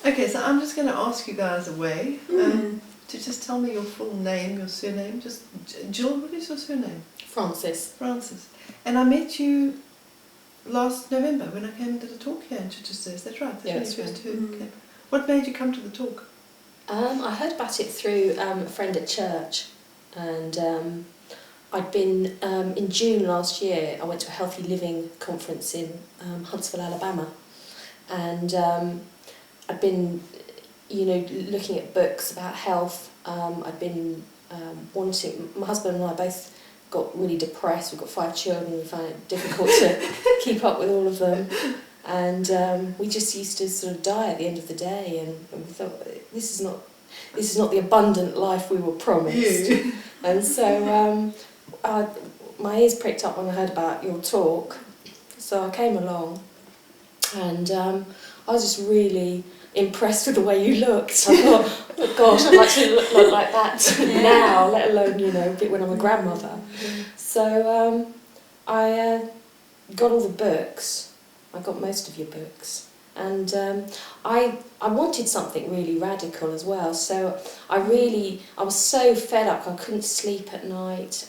Okay, so I'm just going to ask you guys away to just tell me your full name, your surname. Just Jill, what is your surname? Francis. Francis. And I met you last November when I came and did a talk here in Chichester. Is that right? The 21st who came. What made you come to the talk? I heard about it through a friend at church, and I'd been, in June last year, I went to a healthy living conference in Huntsville, Alabama, and I'd been, looking at books about health. I'd been wanting, my husband and I both got really depressed. We've got 5 children, we found it difficult to keep up with all of them. And we just used to sort of die at the end of the day, and we thought, this is not the abundant life we were promised. Yeah. And so my ears pricked up when I heard about your talk, so I came along, and I was just really impressed with the way you looked. I thought, oh gosh, I'd like to look like that now, let alone, a bit when I'm a grandmother. So I got all the books. I got most of your books, and I wanted something really radical as well. So I was so fed up. I couldn't sleep at night.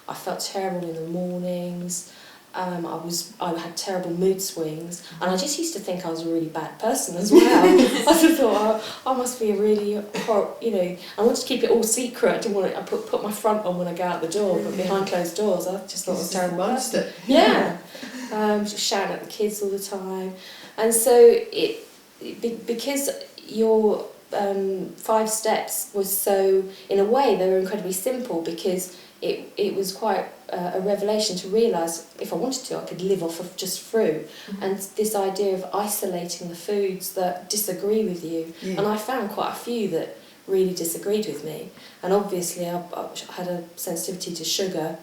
I felt terrible in the mornings. I had terrible mood swings, and I just used to think I was a really bad person as well. I just thought, I must be a really I wanted to keep it all secret. I didn't want to. I put my front on when I go out the door, but behind closed doors, I just thought I was a terrible monster. Yeah. Just shouting at the kids all the time, and so because your 5 steps was so, in a way, they were incredibly simple, because it was quite a revelation to realise if I wanted to, I could live off of just fruit, and this idea of isolating the foods that disagree with you. And I found quite a few that really disagreed with me, and obviously I had a sensitivity to sugar,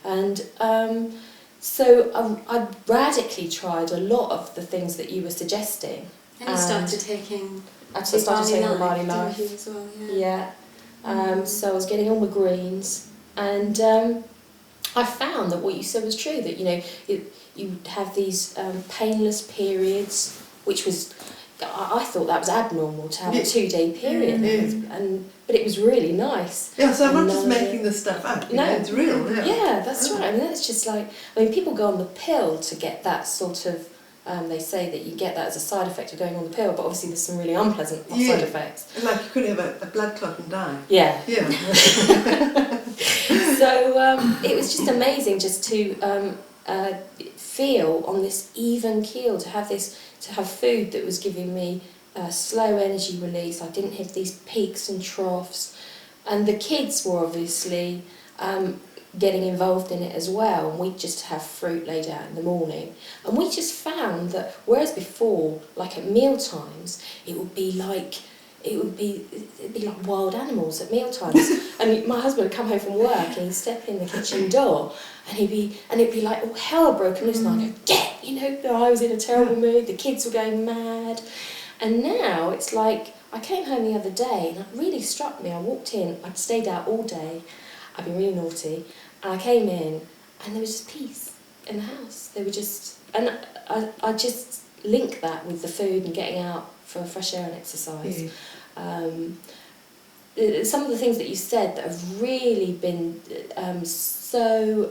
and so I radically tried a lot of the things that you were suggesting. And you started taking Barley Life as well, So I was getting on with greens, and I found that what you said was true, that you have these painless periods, which was, I thought that was abnormal to have a 2-day period, but it was really nice. Yeah, so I'm not just making this stuff up. No, it's real. Yeah, that's right. I mean, that's just like, people go on the pill to get that sort of. They say that you get that as a side effect of going on the pill, but obviously there's some really unpleasant side effects. And like you could have a blood clot and die. Yeah. Yeah. So it was just amazing just to feel on this even keel, to have food that was giving me slow energy release. I didn't have these peaks and troughs, and the kids were obviously getting involved in it as well, and we'd just have fruit laid out in the morning, and we just found that whereas before, like at meal times, it'd be like wild animals at meal times. And my husband would come home from work and he'd step in the kitchen door, and it'd be like all hell broken loose, and I'd go, I was in a terrible mood, the kids were going mad. And now it's like, I came home the other day and it really struck me. I walked in, I'd stayed out all day, I'd been really naughty, and I came in and there was just peace in the house. They were just, and I just link that with the food and getting out for fresh air and exercise. Some of the things that you said that have really been so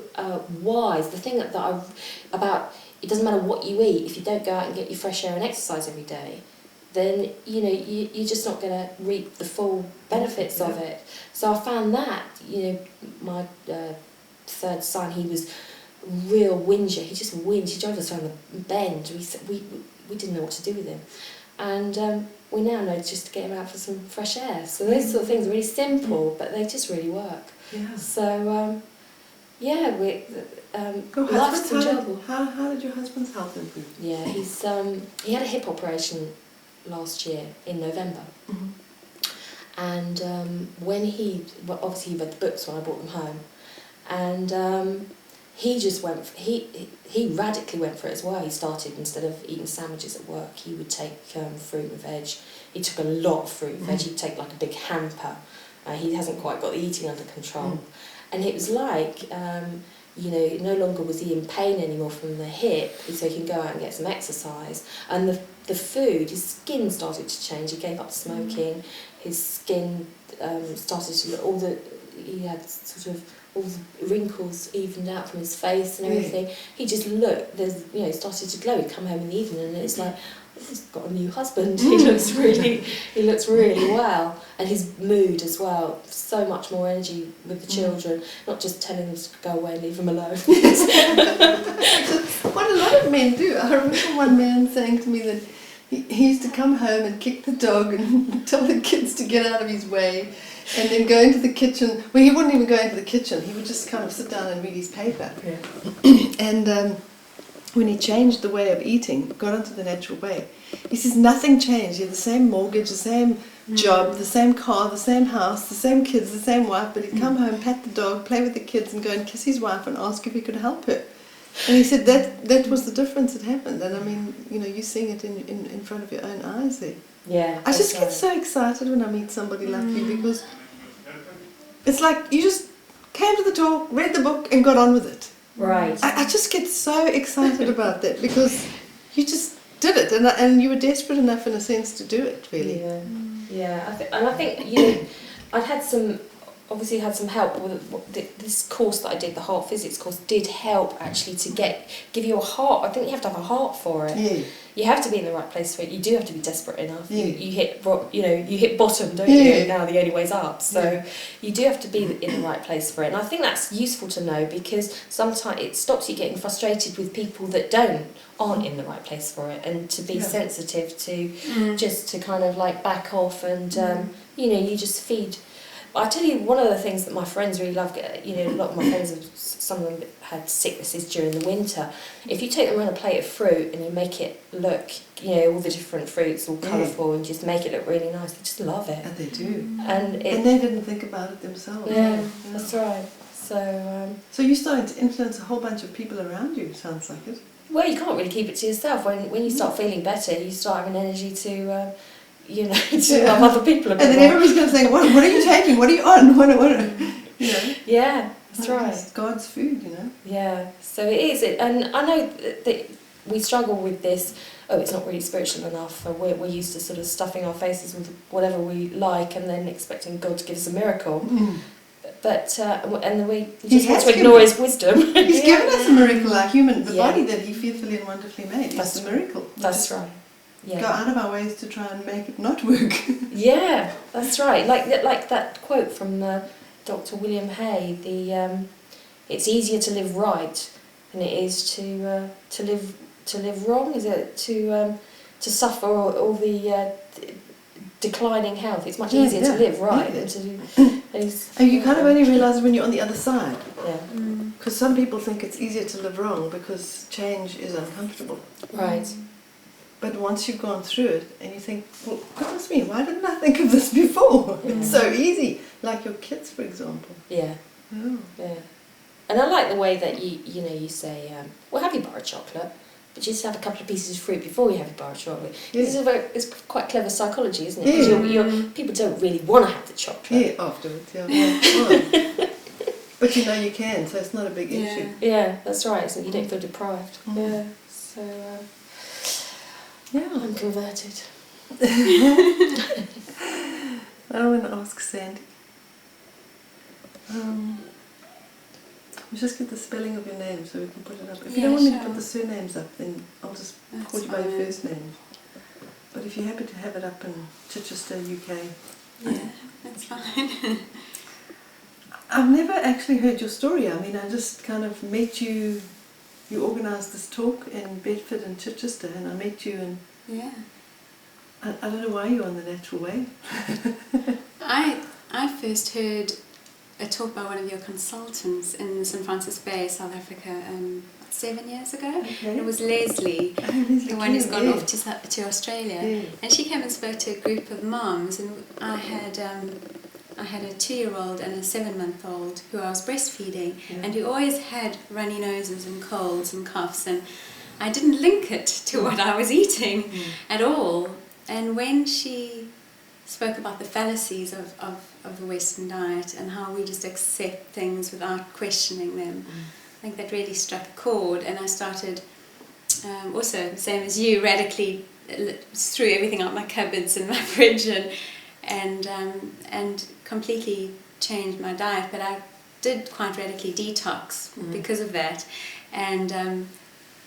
wise. The thing about it doesn't matter what you eat, if you don't go out and get your fresh air and exercise every day, then you're just not going to reap the full benefits of it. So I found that my 3rd son, he was real whinger. He just whinged. He drove us around the bend. We didn't know what to do with him, and we now know just to get him out for some fresh air. So those sort of things are really simple, but they just really work. Yeah. So life's enjoyable. How did your husband's health improve? Yeah, he had a hip operation last year in November, and when obviously he read the books when I brought them home, and he just he radically went for it as well. He started, instead of eating sandwiches at work, he would take fruit and veg. He took a lot of fruit and veg. He'd take like a big hamper. He hasn't quite got the eating under control, and it was like no longer was he in pain anymore from the hip, so he can go out and get some exercise. And the food, his skin started to change. He gave up smoking. His skin started to look, he had sort of all the wrinkles evened out from his face and everything. He just looked, started to glow. He'd come home in the evening and it's like, he's got a new husband. He looks really well, and his mood as well. So much more energy with the children, not just telling them to go away and leave them alone. What a lot of men do. I remember one man saying to me that he used to come home and kick the dog and tell the kids to get out of his way, and then go into the kitchen. Well, he wouldn't even go into the kitchen. He would just kind of sit down and read his paper. Yeah. And when he changed the way of eating, got into the natural way, he says nothing changed. He had the same mortgage, the same job, the same car, the same house, the same kids, the same wife, but he'd come home, pat the dog, play with the kids, and go and kiss his wife and ask if he could help her. And he said that was the difference that happened. And I mean, you're seeing it in front of your own eyes there. Yeah. I just get so excited when I meet somebody like you, because it's like you just came to the talk, read the book, and got on with it. Right. I just get so excited about that, because you just did it, and you were desperate enough in a sense to do it, really. Yeah. Yeah. I think I'd had some help with this course that I did. The heart physics course did help actually to give you a heart. I think you have to have a heart for it. Yeah. You have to be in the right place for it. You do have to be desperate enough. Yeah. You hit bottom, don't you? And now the only way's up. So you do have to be in the right place for it. And I think that's useful to know, because sometimes it stops you getting frustrated with people that aren't in the right place for it, and to be sensitive to just to kind of like back off and you just feed. I tell you, one of the things that my friends really love, a lot of my friends, some of them had sicknesses during the winter. If you take them around a plate of fruit and you make it look, all the different fruits, all colourful, and just make it look really nice, they just love it. And they do. And they didn't think about it themselves. Yeah, that's right. So you started to influence a whole bunch of people around you, sounds like it. Well, you can't really keep it to yourself. When you start feeling better, you start having energy to have other people about. And then everybody's going to say, what are you taking? What are you on? What Yeah, that's right. It's God's food, Yeah, so it is. And I know that we struggle with this, it's not really spiritual enough. We're used to sort of stuffing our faces with whatever we like and then expecting God to give us a miracle. But and we just want to ignore his wisdom. He's given us a miracle, our the body that he fearfully and wonderfully made. That's a miracle. That's right. Yeah. Go out of our ways to try and make it not work. Yeah, that's right. Like that quote from Dr. William Hay. It's easier to live right than it is to live wrong. Is it to suffer all the declining health? It's much easier to live right than to do. And you kind of only realise it when you're on the other side. Yeah. Because some people think it's easier to live wrong because change is uncomfortable. Right. But once you've gone through it and you think, well, goodness me, why didn't I think of this before? It's so easy. Like your kids, for example. Yeah. Oh. Yeah. And I like the way that you say, well, have your bar of chocolate, but just have a couple of pieces of fruit before you have your bar of chocolate. Yeah. It's quite clever psychology, isn't it? Because people don't really want to have the chocolate. Yeah, afterwards, yeah. But you can, so it's not a big issue. Yeah, that's right. So you don't feel deprived. Yeah. So, I'm converted. I want to ask Sandy. We'll just get the spelling of your name so we can put it up. If you don't want me to put the surnames up, then I'll just call you by your first name. But if you're happy to have it up in Chichester, UK... Yeah, that's fine. I've never actually heard your story. I mean, I just kind of met you. You organised this talk in Bedford and Chichester, and I met you, and I don't know why you're on the natural way. I first heard a talk by one of your consultants in St Francis Bay, South Africa, 7 years ago. Okay. It was Leslie, the one who's gone off to Australia, and she came and spoke to a group of moms, and I had a 2-year-old and a 7-month-old who I was breastfeeding, and who always had runny noses and colds and coughs, and I didn't link it to what I was eating at all. And when she spoke about the fallacies of the Western diet and how we just accept things without questioning them, think that really struck a chord, and I started also, same as you, radically threw everything out my cupboards and my fridge and completely changed my diet. But I did quite radically detox because of that, and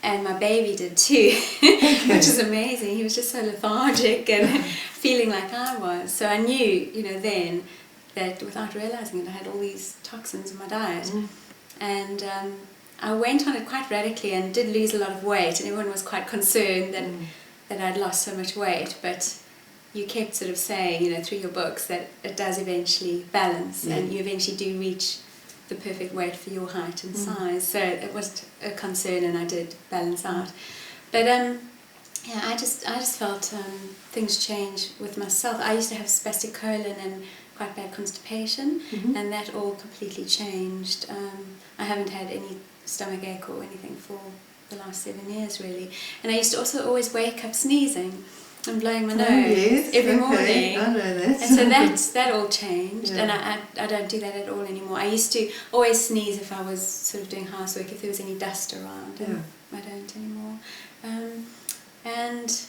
my baby did too, which is amazing. He was just so lethargic and feeling like I was. So I knew, then that without realizing it, I had all these toxins in my diet, and I went on it quite radically and did lose a lot of weight, and everyone was quite concerned that I'd lost so much weight. But you kept sort of saying, through your books, that it does eventually balance, and you eventually do reach the perfect weight for your height and size. So it wasn't a concern, and I did balance out. But I just felt things change with myself. I used to have spastic colon and quite bad constipation, and that all completely changed. I haven't had any stomach ache or anything for the last 7 years really, and I used to also always wake up sneezing and blowing my nose every morning. I know that. And so that all changed, and I don't do that at all anymore. I used to always sneeze if I was sort of doing housework, if there was any dust around, and I don't anymore. And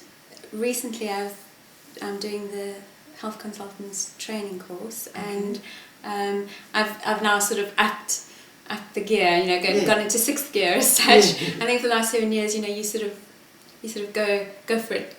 recently I'm doing the health consultants training course, and I've now sort of upped the gear, gone into 6th gear as such. I think for the last 7 years, you sort of go for it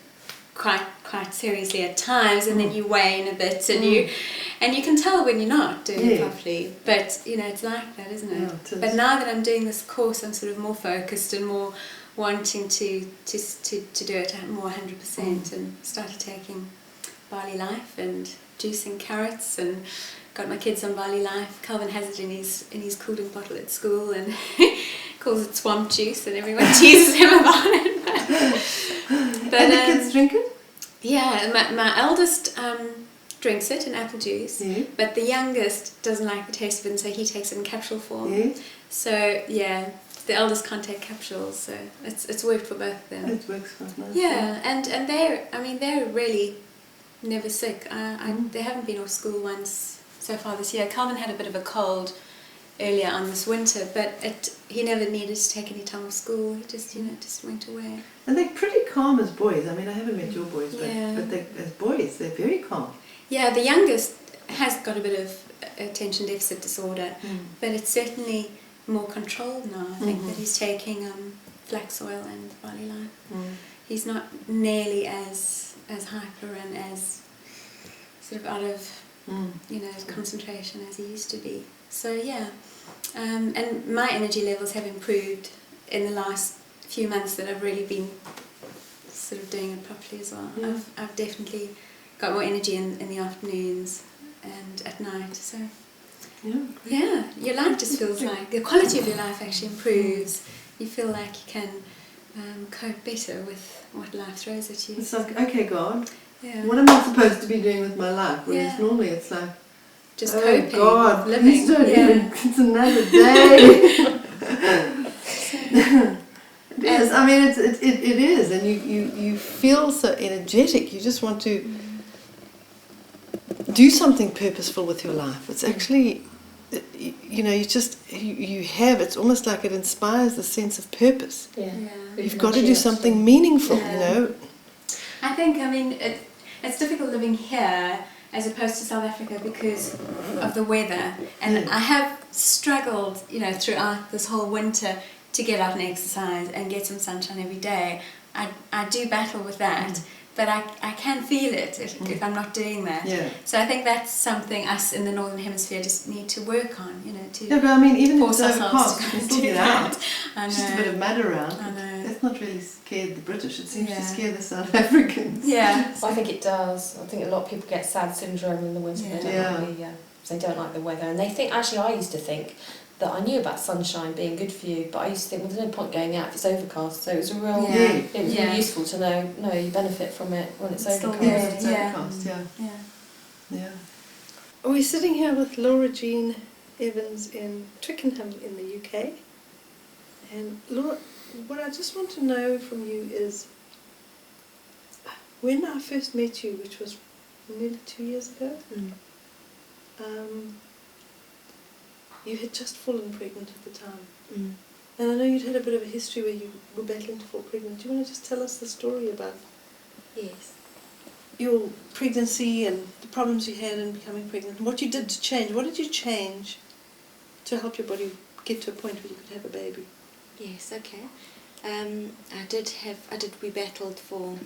quite seriously at times, and then you wane a bit, and you can tell when you're not doing it properly. But it's like that, isn't it? Yeah, it is. But now that I'm doing this course, I'm sort of more focused and more wanting to do it more 100%, and started taking Barley Life and juicing carrots, and got my kids on Barley Life. Calvin has it in his cooling bottle at school, and calls it swamp juice, and everyone teases him about it. But and the kids drink it? Yeah, my eldest drinks it in apple juice, but the youngest doesn't like the taste of it, and so he takes it in capsule form. So the eldest can't take capsules, so it's worked for both of them. It works for us. Yeah, and they're really never sick. They haven't been off school once so far this year. Calvin had a bit of a cold earlier on this winter, but he never needed to take any time off school. He just just went away. And they're pretty calm as boys. I mean, I haven't met your boys, but as boys, they're very calm. Yeah, the youngest has got a bit of attention deficit disorder, but it's certainly more controlled now. I think that he's taking flax oil and Barley Life. He's not nearly as hyper and as sort of out of concentration as he used to be. So and my energy levels have improved in the last few months that I've really been sort of doing it properly as well. I've definitely got more energy in the afternoons and at night. So your life just feels like the quality of your life actually improves. You feel like you can cope better with what life throws at you. It's like, okay, God, what am I supposed to be doing with my life? Whereas normally it's like, just coping, God, living. please don't even, it's another day. It is. I mean, it is, and you feel so energetic. You just want to do something purposeful with your life. It's actually, you have. It's almost like it inspires the sense of purpose. You've got to do something meaningful. I think. I mean, it's difficult living here as opposed to South Africa because of the weather, and I have struggled, throughout this whole winter to get out and exercise and get some sunshine every day. I do battle with that, but I can feel it if I'm not doing that. So I think that's something us in the Northern Hemisphere just need to work on, but I mean, even if force it's ourselves overcast, to you can do still get that. out. I know. Just a bit of mud around. I know. That's not really scared the British. It seems to scare the South Africans. I think it does. I think a lot of people get sad syndrome in the winter. They don't like the weather, and they think. Actually, I used to think that I knew about sunshine being good for you, but I used to think, well, there's no point going out if it's overcast. So it was really useful to know. No, you benefit from it when it's overcast. It's overcast. We're sitting here with Laura Jean Evans in Twickenham in the UK, and Laura, what I just want to know from you is, when I first met you, which was nearly 2 years ago, you had just fallen pregnant at the time. And I know you'd had a bit of a history where you were battling to fall pregnant. Do you want to just tell us the story about Yes. your pregnancy and the problems you had in becoming pregnant, and what you did to change? What did you change to help your body get to a point where you could have a baby? Yes, okay. We battled for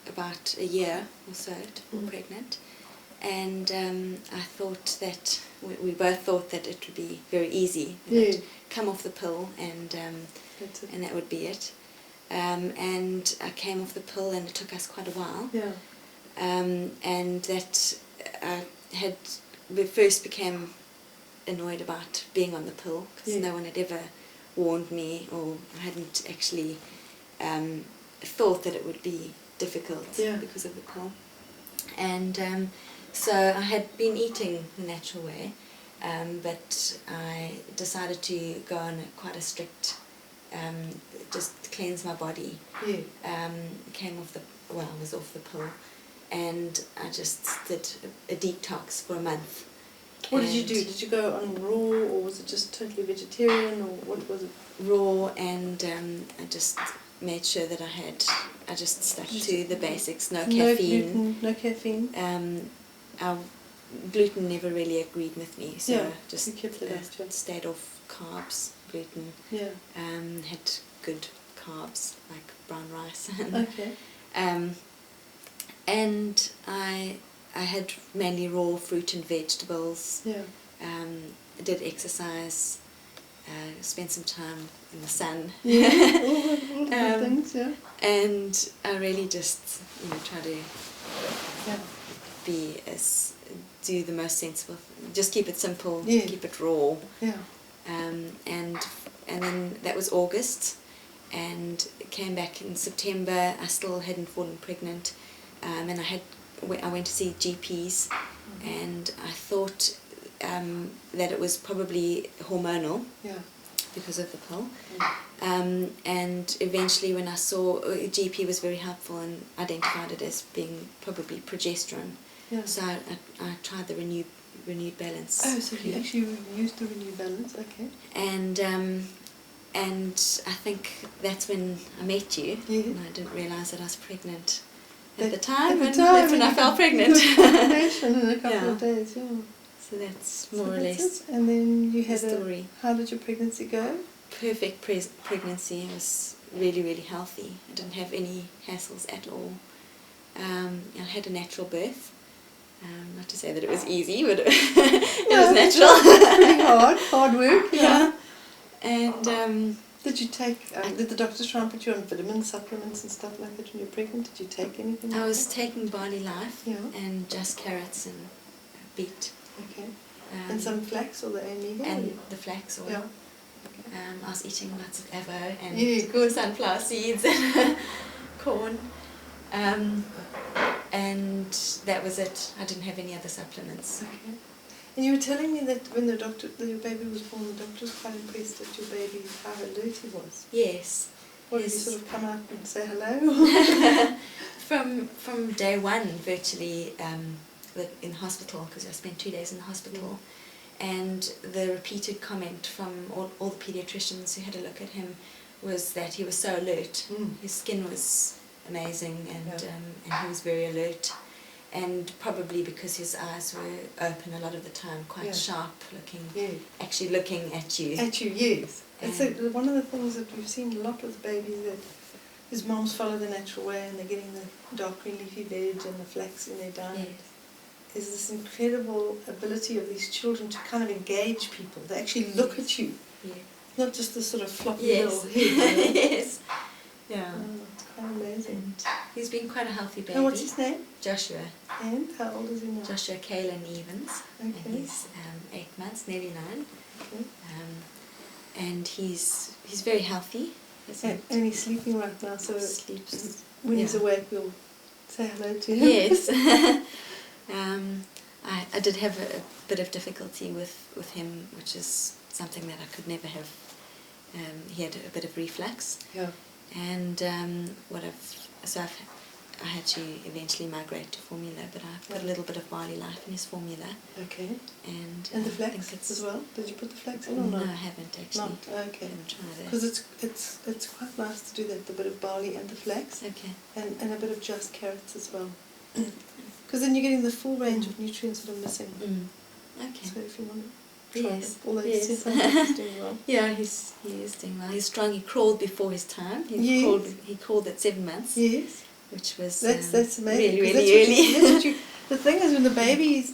about a year or so to fall pregnant, and I thought that, we both thought that it would be very easy. Yeah. Come off the pill and that would be it. And I came off the pill and it took us quite a while. Yeah. And that we first became annoyed about being on the pill because no one had ever warned me, or hadn't actually thought that it would be difficult because of the pill. And so I had been eating the natural way, but I decided to go on quite a strict, just cleanse my body. Yeah. I was off the pill, and I just did a detox for a month. What did you do? Did you go on raw, or was it just totally vegetarian, or what was it? Raw, and I just made sure that I just stuck to the basics. No caffeine. No caffeine. Our gluten never really agreed with me, so Yeah, just you kept it out, stayed off carbs, gluten. Yeah. Had good carbs like brown rice. Okay. And I had mainly raw fruit and vegetables. Yeah. Did exercise. Spent some time in the sun. Yeah. all the good things. Yeah. And I really just try to do the most sensible. Just keep it simple. Yeah. Keep it raw. Yeah. And then that was August, and came back in September. I still hadn't fallen pregnant, and I went to see GPs, and I thought that it was probably hormonal. Yeah. Because of the pill. And eventually, when I saw a GP was very helpful and identified it as being probably progesterone. Yeah. So I tried the renewed balance. Oh, so you actually used the renewed balance, okay. And I think that's when I met you. Yeah. And I didn't realise that I was pregnant at the time. At the time, that's when I fell pregnant. Combination in a couple of days, yeah. So that's more or less it. And then you had the story. How did your pregnancy go? Perfect pregnancy. It was really, really healthy. I didn't have any hassles at all. I had a natural birth. Not to say that it was easy, but it was natural. Pretty hard work. Yeah. And did you take? Did the doctors try and put you on vitamin supplements and stuff like that when you were pregnant? Did you take anything? I was taking Barley Life and just carrots and beet. Okay. And some flax or the omega? And the flax oil. Yeah. I was eating lots of avo and sunflower seeds and corn. And that was it. I didn't have any other supplements. Okay. And you were telling me that when your baby was born, the doctor was quite impressed at your baby, how alert he was. Yes. Did you sort of come out and say hello? From day one, virtually, in hospital, because I spent 2 days in the hospital. And the repeated comment from all the paediatricians who had a look at him was that he was so alert. His skin was amazing, and he was very alert. And probably because his eyes were open a lot of the time, quite sharp looking, actually looking at you. At you, yes. And so one of the things that we've seen a lot with babies is moms follow the natural way, and they're getting the dark green leafy veg and the flax in their diet. Is this incredible ability of these children to kind of engage people. They actually look at you. Not just this sort of floppy little head. Yes. Yeah. Oh, it's quite amazing. And he's been quite a healthy baby. And what's his name? Joshua. And how old is he now? Joshua Kaelin Evans. Okay. And he's 8 months, nearly 9. Okay. And he's very healthy. And he's sleeping right now, so sleeps. When he's awake, we'll say hello to him. Yes. I did have a bit of difficulty with him, which is something that I could never have. He had a bit of reflux. Yeah. And I had to eventually migrate to formula, but I put a little bit of barley life in his formula. Okay. And the I think flax it's, as well? Did you put the flax in or no, not? I haven't actually. Not? Okay. I haven't tried it. Because it's quite nice to do that, the bit of barley and the flax. Okay. And a bit of just carrots as well. Because then you're getting the full range of nutrients that are missing. Okay. So if you want to try Yes. it, although Yes. he sounds doing well. Yeah, he is doing well. He's strong. He crawled before his time. Yes. He crawled at 7 months, Yes. which was That's amazing. really, 'cause really that's early. what you, the thing is, when the baby's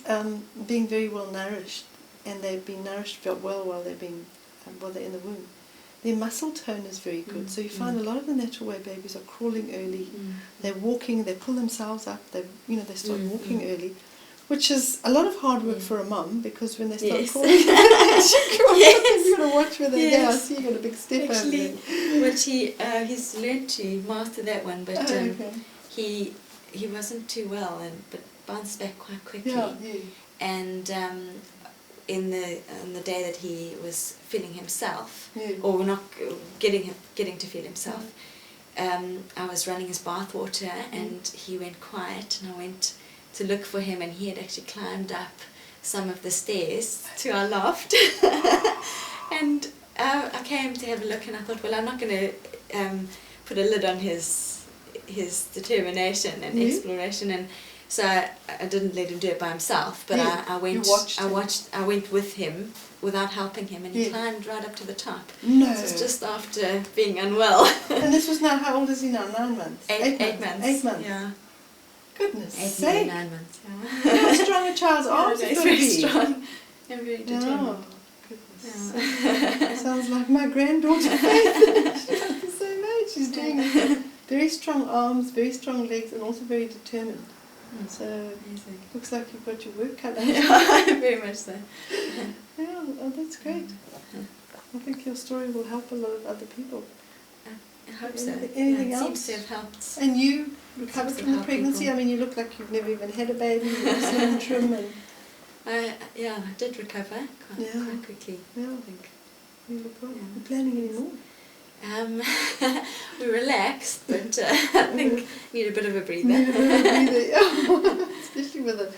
being very well nourished, and they've been nourished well while they're being while they're in the womb, their muscle tone is very good. So you find a lot of the natural way babies are crawling early. They're walking. They pull themselves up. They start walking early, which is a lot of hard work for a mum, because when they start Yes. crawling, she crawls Yes. up and you've got to watch where they go. I Yes. see you've got a big step Actually, over there. which he's learned to master that one, but Okay. he wasn't too well, but bounced back quite quickly. Yeah. And in the day that he was feeling himself, Yeah. or not getting to feel himself, I was running his bath water, and he went quiet, and I went to look for him, and he had actually climbed up some of the stairs to our loft. And I came to have a look, and I thought, well, I'm not going to put a lid on his determination and exploration, and so I didn't let him do it by himself, but I went with him without helping him, and he climbed right up to the top. No. This was just after being unwell. And this was now, how old is he now? 9 months? 8 months. 8 months. Yeah. Goodness 8, sake. 9 months. How strong a child's arms Yeah, are he's going to very be. strong and very determined. Oh, goodness. Sounds like my granddaughter Faith. She's the same age. She's doing very strong arms, very strong legs, and also very determined. So Amazing. looks like you've got your work cut out. Yeah, very much so. Yeah, oh, that's great. I think your story will help a lot of other people. I hope so. Anything It else? seems to have helped. And you recovered Seems to from the help pregnancy? people. I mean, you look like you've never even had a baby. You're slim, trim, and I did recover Yeah. quite quickly, yeah, I think. you look well. Yeah. Are you planning any more? We relaxed, but I think need a bit of a breather. Need a bit of a breather, yeah. Especially with a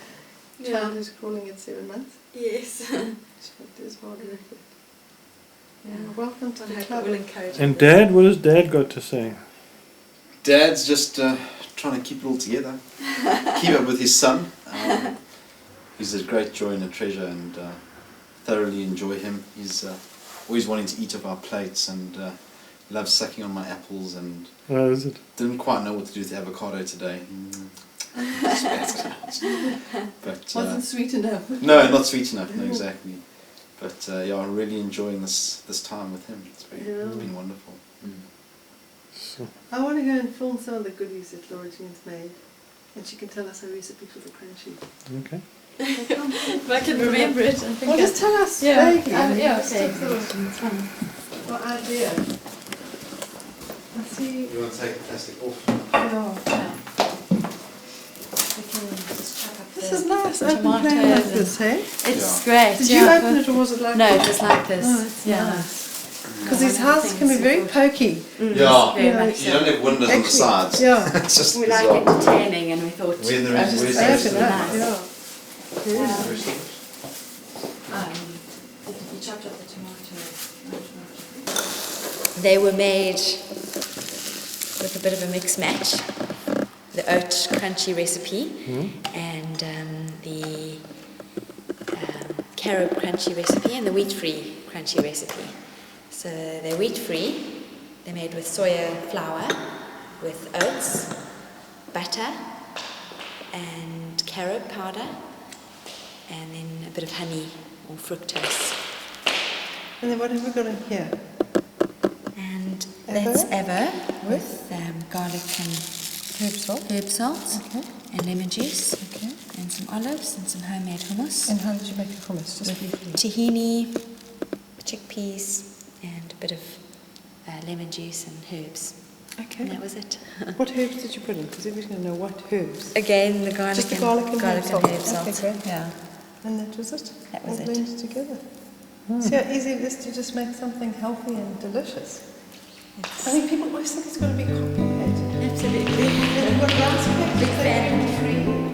Yeah. child who's crawling at 7 months. Yes. It is hard work. Yeah. Welcome to I the hope it club. will encourage And others. Dad, what has Dad got to say? Dad's just trying to keep it all together, keep up with his son. He's a great joy and a treasure, and thoroughly enjoy him. He's always wanting to eat off our plates, and loves sucking on my apples, and How is it? didn't quite know what to do with the avocado today. Spat it out. But Wasn't sweet enough. no, not sweet enough. No, exactly. But yeah, I'm really enjoying this time with him. It's been wonderful. So, I want to go and film some of the goodies that Laura Jean's made, and she can tell us her recipe for the crunchy. okay. If I can remember it, I think. Well, just tell us. Yeah. vaguely, Yeah, just okay. a sort of what idea. I see. You want to take the plastic off? Yeah. We can just chuck up This the is nice. Open plan tomatoes like and- this, hey? It's great. Did you open it or was it like? No, just like this. Oh, that's yeah. nice. Because Yeah, these one of the houses can be things very we pokey. Yeah, Very Yeah. much you don't have windows on the sides. Yeah. It's just We like bizarre. entertaining, and we thought. Where the oh, rest- just where's the very rest of Open it? up, nice. yeah. You chopped up the tomatoes. They were made with a bit of a mix match. The oat crunchy recipe and the carob crunchy recipe and the wheat-free crunchy recipe. So they're wheat-free. They're made with soya flour, with oats, butter, and carob powder, and then a bit of honey or fructose. And then what have we got in here? And Ever? that's ever with garlic and Herb salt. Okay. and lemon juice Okay. and some olives and some homemade hummus. And how did you make the hummus? Just briefly. Tahini, chickpeas, and a bit of lemon juice and herbs. Okay. And that was it. What herbs did you put in? Because everybody's going to know what herbs. Again, the garlic Just the and garlic and herb salt. herb salt. Okay, great. Yeah. And that was it? That was All it. blended together. See how easy it is to just make something healthy and delicious. I think people always think it's going to be complicated. Absolutely. Absolutely. What last page? Big fan. Free.